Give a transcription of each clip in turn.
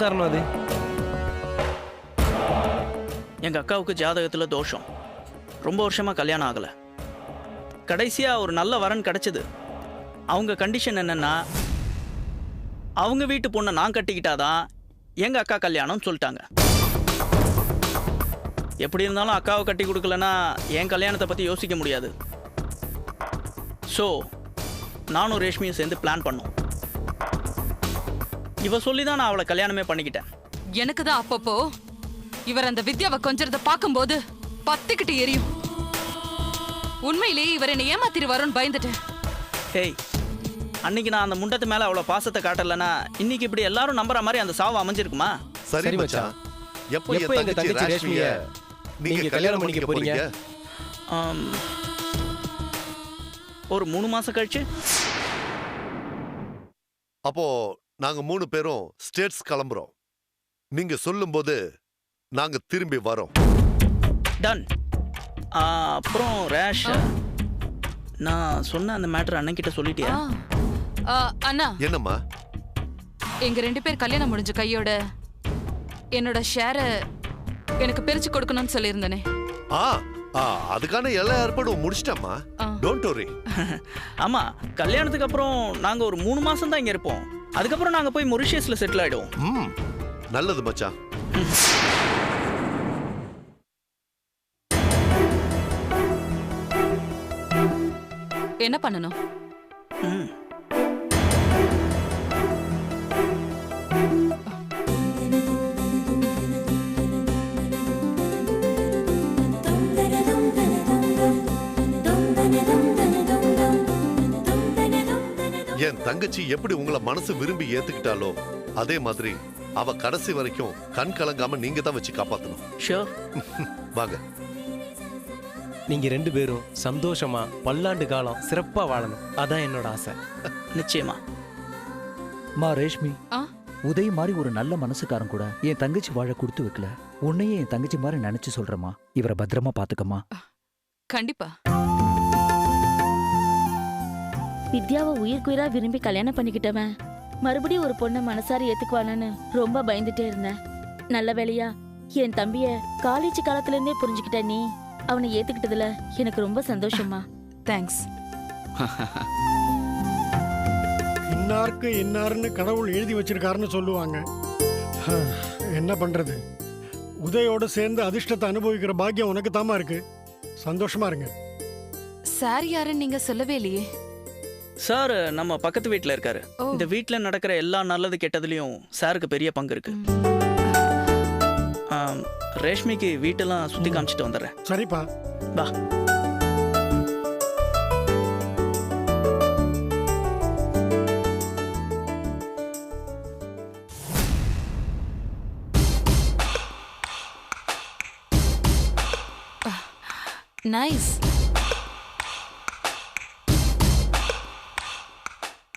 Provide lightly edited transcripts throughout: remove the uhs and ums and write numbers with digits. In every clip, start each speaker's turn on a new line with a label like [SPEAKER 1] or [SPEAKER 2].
[SPEAKER 1] காரணம் அது?
[SPEAKER 2] எங்க அக்காவுக்கு ஜாதகத்துல தோஷம். ரொம்ப வருஷமா கல்யாணம் ஆகல. கடைசியா ஒரு நல்ல வரன் கிடைச்சது. அவங்க கண்டிஷன் என்னன்னா, அவங்க வீட்டு பொண்ணை நான் கட்டிக்கிட்டாதான் எங்க அக்கா கல்யாணம் சொல்லிட்டாங்க. எப்படி இருந்தாலும் அக்காவை கட்டி கொடுக்கலன்னா என் கல்யாணத்தை பத்தி யோசிக்க முடியாது. ஸோ நானும் ரேஷ்மியும் சேர்ந்து பிளான் பண்ணோம். இவ சொல்லிதான் நான் அவளை கல்யாணமே பண்ணிக்கிட்டேன்.
[SPEAKER 3] எனக்கு தான் அப்பப்போ இவர் அந்த வித்யாவை கொஞ்சத்தை பார்க்கும்போது பத்திக்கிட்டு எரியும். உண்மையிலேயே இவர் என்னை ஏமாத்திருவாரோன்னு பயந்துட்டேன்.
[SPEAKER 2] ஹேய், அன்னைக்கு நான் அந்த முண்டத்து மேல அவ்வளவு பாசத்தை காட்டலன்னா இன்னைக்கு இப்படி எல்லாரும் நம்புற மாதிரி அந்த சாவு அமைஞ்சிருக்குமா?
[SPEAKER 4] சரி மச்சான், எப்போ எங்க தங்கச்சி ரேஷ்மியை நீங்க கல்யாணம் பண்ணிக்க போறீங்க?
[SPEAKER 2] ஒரு 3 மாசம் கழிச்சு.
[SPEAKER 4] அப்போ நாங்க 3 பேரும் ஸ்டேட்ஸ் கிளம்புறோம். நீங்க சொல்லும்போது நாங்க திரும்பி வரோம்.
[SPEAKER 2] டன். அப்புறம் ரேஷ், நான் சொன்ன அந்த மேட்டர் அண்ணன்கிட்ட சொல்லிட்டியா?
[SPEAKER 3] அண்ணா,
[SPEAKER 4] என்னம்மா?
[SPEAKER 3] எங்க 2 பேர் கல்யாணம் முடிஞ்ச கையோட என்னோட ஷேரை எனக்கு பிரிச்சு கொடுக்கணும்னு சொல்லியிருந்தேனே.
[SPEAKER 4] அதுக்கான எல்லா ஏற்பாடும் முடிச்சிட்டோம்மா. Don't worry.
[SPEAKER 2] ஆமா, கல்யாணத்துக்கு அப்புறம் நாங்க ஒரு 3 மாசம் தான் இங்க இருப்போம். அதுக்கப்புறம் நாங்க போய் மொரிஷியஸ்ல செட்டில் ஆயிடுவோம்.
[SPEAKER 4] நல்லது மச்சான்.
[SPEAKER 3] என்ன பண்ணணும்?
[SPEAKER 4] என் தங்கச்சி எப்படி உங்களை மனசு விரும்பி ஏத்துக்கிட்டாலோ அதே மாதிரி அவ கடைசி வரைக்கும் கண் கலங்காம நீங்க தான் வச்சு காப்பாத்தணும்.
[SPEAKER 2] ஷூர்.
[SPEAKER 4] வாங்க.
[SPEAKER 1] நீங்க 2 பேரும் சந்தோஷமா பல்லாண்டு காலம் சிறப்பா வாழணும். அதான் என்னோட ஆசை.
[SPEAKER 2] நிச்சயமா.
[SPEAKER 5] மா ரேஷ்மி, உதய் மாதிரி ஒரு நல்ல மனசுக்காரன் கூட என் தங்கச்சி வாழ கொடுத்து வைக்கல. உன்னையே என் தங்கச்சி மாதிரி நினைச்சு சொல்றமா. இவரை பத்திரமா பாத்துக்கமா.
[SPEAKER 3] கண்டிப்பா.
[SPEAKER 6] வித்யாவை உயிர்க்குயிரா விரும்பி கல்யாணம் பண்ணிக்கிட்டவன் மறுபடியும் ஒரு பொண்ணை மனசார ஏத்துக்குவானு ரொம்ப பயந்துட்டே இருந்தேன். நல்ல வேலையா என் தம்பிய காலேஜ் காலத்துல இருந்தே புரிஞ்சுக்கிட்ட நீ அவனை ஏத்துக்கிட்டதுல எனக்கு ரொம்ப சந்தோஷமா.
[SPEAKER 3] தேங்க்ஸ்.
[SPEAKER 7] இன்னாருக்கு இன்னாருன்னு கடவுள் எழுதி வச்சிருக்காருன்னு சொல்லுவாங்க. என்ன பண்றது, உதயோட சேர்ந்து அதிர்ஷ்டத்தை அனுபவிக்கிற பாக்கியம் உனக்கு தாமா இருக்கு. சந்தோஷமா இருங்க.
[SPEAKER 3] சார் யாருன்னு நீங்க சொல்லவே இல்லையே.
[SPEAKER 2] சார் நம்ம பக்கத்து வீட்டில் இருக்காரு. இந்த வீட்டில் நடக்கிற எல்லா நல்லது கெட்டதுலையும் சாருக்கு பெரிய பங்கு இருக்கு. ரேஷ்மிக்கு வீட்டெல்லாம் சுத்தி காமிச்சிட்டு வந்துடுறேன்.
[SPEAKER 7] சரிப்பா,
[SPEAKER 2] வா.
[SPEAKER 3] நைஸ்.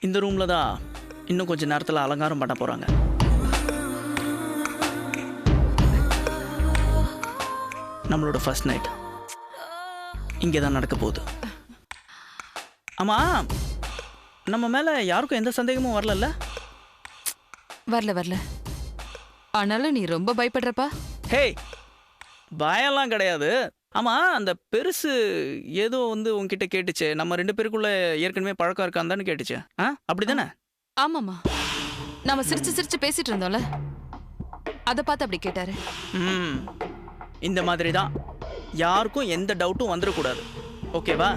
[SPEAKER 2] இந்த ரூம்ல தான் இன்னும் கொஞ்ச நேரத்தில் அலங்காரம் பண்ண போறாங்க. நம்மளோட ஃபர்ஸ்ட் நைட் இங்கே தான் நடக்க போகுது. ஆமா, நம்ம மேல யாருக்கும் எந்த சந்தேகமும் வரல?
[SPEAKER 3] வரல. ஆனாலும் நீ ரொம்ப பயப்படுறப்பா.
[SPEAKER 2] ஹே, பயம்லாம் கிடையாது. ஆமா, அந்த பெருசு ஏதோ உன்கிட்ட கேட்டுச்சு, நம்ம 2 பேருக்குள்ள ஏற்கனவே பழக்கம் இருக்கான்னு கேட்டுச்சு. அப்படிதானே?
[SPEAKER 3] ஆமாமா, நாம சிரிச்சு பேசிட்டு இருந்தோம்ல, அத பார்த்து அப்படி கேட்டாரு.
[SPEAKER 2] இந்த மாதிரி தான் யாருக்கும் எந்த டவுட்டும் வந்துடக்கூடாது. ஓகேவா?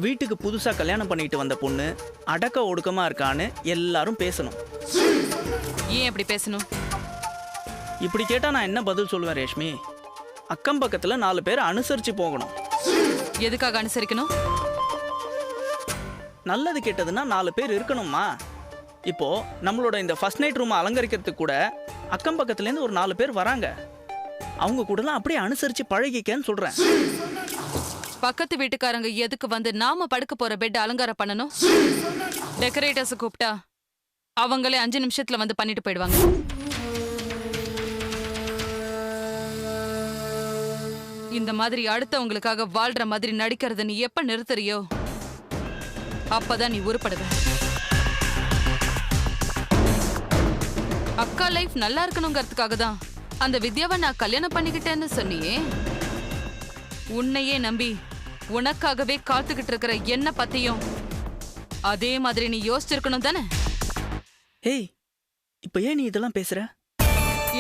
[SPEAKER 2] வீட்டுக்கு புதுசா கல்யாணம் பண்ணிட்டு வந்த பொண்ணு அடக்க ஒடுக்கமா இருக்கான்னு எல்லாரும் பேசணும்.
[SPEAKER 3] ஏன் அப்படி பேசணும்?
[SPEAKER 2] இப்படி கேட்டா நான் என்ன பதில் சொல்லுவேன் ரேஷ்மி? அக்கம் பக்கத்துல 4 பேர் அனுசரிச்சு போகணும்.
[SPEAKER 3] எதுக்காக அனுசரிக்கணும்?
[SPEAKER 2] நல்லது கெட்டதுன்னா 4 பேர் இருக்கணுமா? இப்போ நம்மளோட இந்த ஃபர்ஸ்ட் நைட் ரூம் அலங்கரிக்கிறதுக்கு கூட அக்கம் பக்கத்துல இருந்து ஒரு 4 பேர் வராங்க. அவங்க கூடலாம் அப்படியே அனுசரிச்சு பழகிக்கன்னு சொல்றேன்.
[SPEAKER 3] பக்கத்து வீட்டுக்காரங்க எதுக்கு வந்து நாம படுக்க போற பெட் அலங்காரம் பண்ணணும்? டெக்கரேட்டர்ஸ் கூப்பிட்டா அவங்களே 5 நிமிஷத்துல வந்து பண்ணிட்டு போயிடுவாங்க. இந்த மாதிரி அடுத்தவங்களுக்காக வாழ்ற மாதிரி நடிக்கிறத நீ எப்ப நிறுத்துறியோ அப்பதான் நீ உருப்படுவ. அக்கா லைஃப் நல்லா இருக்கணுங்கிறதுக்காக தான் அந்த வித்யாவை நான் கல்யாணம் பண்ணிக்கிட்டேன்னு சொன்னியே. உன்னையே நம்பி உனக்காகவே காத்துக்கிட்டு இருக்கிற என்ன பத்தியும் அதே மாதிரி நீ யோசிச்சிருக்கணும் தானே?
[SPEAKER 2] ஏய், இப்ப ஏன் நீ இதெல்லாம் பேசுற?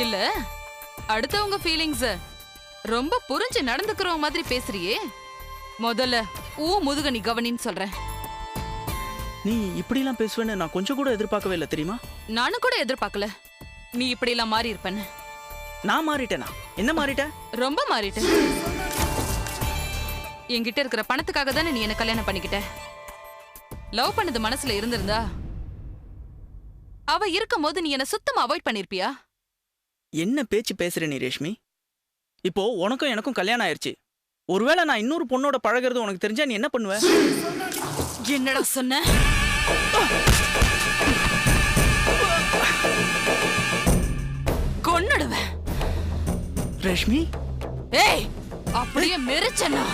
[SPEAKER 3] இல்ல, அடுத்தவங்க ஃபீலிங்ஸ் ரொம்ப புரிஞ்சு நடந்துக்கிற மாதிரி பேசுறியே. முதல்ல முதுக நீ கவனின்னு சொல்றேன்.
[SPEAKER 2] நீ இப்படிலாம் பேசுவேன்னு நான் கொஞ்சம் கூட எதிர்பார்க்கவே இல்லை தெரியுமா?
[SPEAKER 3] நானும் கூட எதிர்பார்க்கல நீ இப்படி எல்லாம் மாறி இருப்பேன்னு.
[SPEAKER 2] நான் மாறிட்டேனா? என்ன மாறிட்ட?
[SPEAKER 3] ரொம்ப மாறிட்ட. என்கிட்ட இருக்கிற பணத்துக்காக தானே நீ என்ன கல்யாணம் பண்ணிக்கிட்ட. லவ் பண்ணது மனசுல இருந்திருந்தா அவ இருக்கும் போது நீ என்ன சுத்தமா அவாய்ட் பண்ணிருப்பியா?
[SPEAKER 2] என்ன பேச்சு பேசுற நீ ரேஷ்மி? இப்போ உனக்கும் எனக்கும் கல்யாணம் ஆயிருச்சு. ஒருவேளை நான் இன்னொரு பொண்ணோட பழகிறது உனக்கு தெரிஞ்சா நீ என்ன பண்ணுவ?
[SPEAKER 3] என்னடா சொன்ன? கொன்னுடுவேன்.
[SPEAKER 2] ரேஷ்மி,
[SPEAKER 3] ஏய், அப்படியே மெரிச்சனா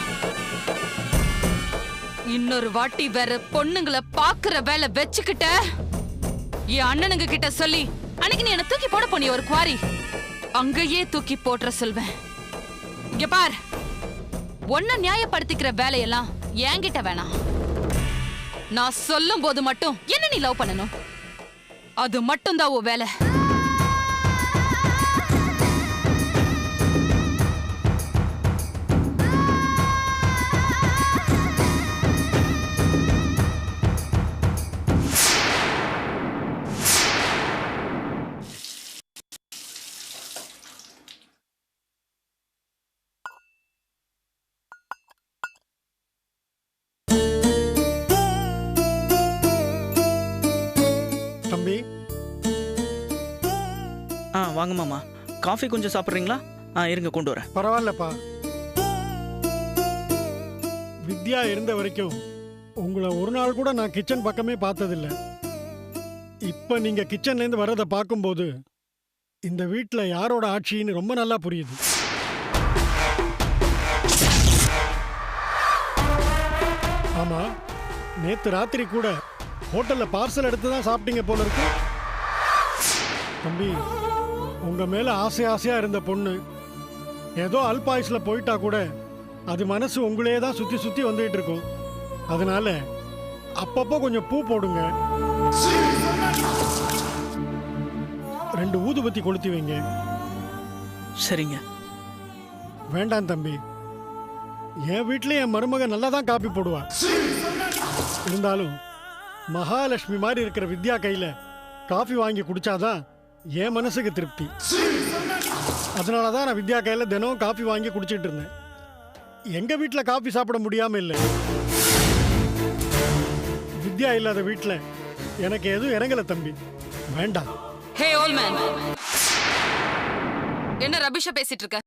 [SPEAKER 3] இன்னொரு வாட்டி வேற பொண்ணுங்களை பாக்குற வேலை வச்சுக்கிட்ட என் அண்ணனுங்க கிட்ட சொல்லி அன்னைக்கு நீ என்ன தூக்கி போட போனிய ஒரு குவாரி அங்கேயே தூக்கி போட்டுற சொல்வேன். இங்க பார், ஒன்ன நியாயப்படுத்திக்கிற வேலையெல்லாம் என்கிட்ட வேணாம். நான் சொல்லும் போது மட்டும் என்ன நீ லவ் பண்ணணும். அது மட்டும் தான் உன் வேலை.
[SPEAKER 7] தம்பி,
[SPEAKER 2] வாங்க மாமா. காஃபி கொஞ்சம் சாப்பிட்றீங்களா? இருங்க கொண்டு வரேன்.
[SPEAKER 7] பரவாயில்லப்பா. வித்யா இருந்த வரைக்கும் உங்களை ஒரு நாள் கூட நான் கிச்சன் பக்கமே பார்த்ததில்ல. இப்ப நீங்க கிச்சன்ல இருந்து வர்றதை பார்க்கும்போது இந்த வீட்டில் யாரோட ஆட்சின்னு ரொம்ப நல்லா புரியுது. ஆமா, நேத்து ராத்திரி கூட ஹோட்டல்ல பார்சல் எடுத்து தான் சாப்பிட்டீங்க போல இருக்கு. தம்பி, உங்க மேல ஆசை ஆசையா இருந்த பொண்ணு ஏதோ அல்பாயுஸ்ல போயிட்டா கூட அது மனசு உங்களே தான் சுத்தி சுத்தி வந்துட்டு இருக்கும். அதனால அப்பப்போ கொஞ்சம் பூ போடுங்க, 2 ஊதுபத்தி கொளுத்தி வைங்க.
[SPEAKER 2] சரிங்க.
[SPEAKER 7] வேண்டாம் தம்பி, என் வீட்லயும் என் மருமக நல்லா தான் காப்பி போடுவா. இருந்தாலும் மகாலட்சுமி மாதிரி இருக்கிற வித்யா கையில காஃபி வாங்கி குடிச்சாதான் என் மனசுக்கு திருப்தி. அதனாலதான் நான் வித்யா கையில தினம் காஃபி வாங்கி குடிச்சிட்டு இருந்தேன். எங்க வீட்டில் காஃபி சாப்பிட முடியாம இல்லை. வித்யா இல்லாத வீட்டில் எனக்கு எதுவும் இறங்கல தம்பி, வேண்டாம்.
[SPEAKER 3] ஹே ஓல்ட் மேன், என்ன ரபிஷா பேசிட்டு இருக்க?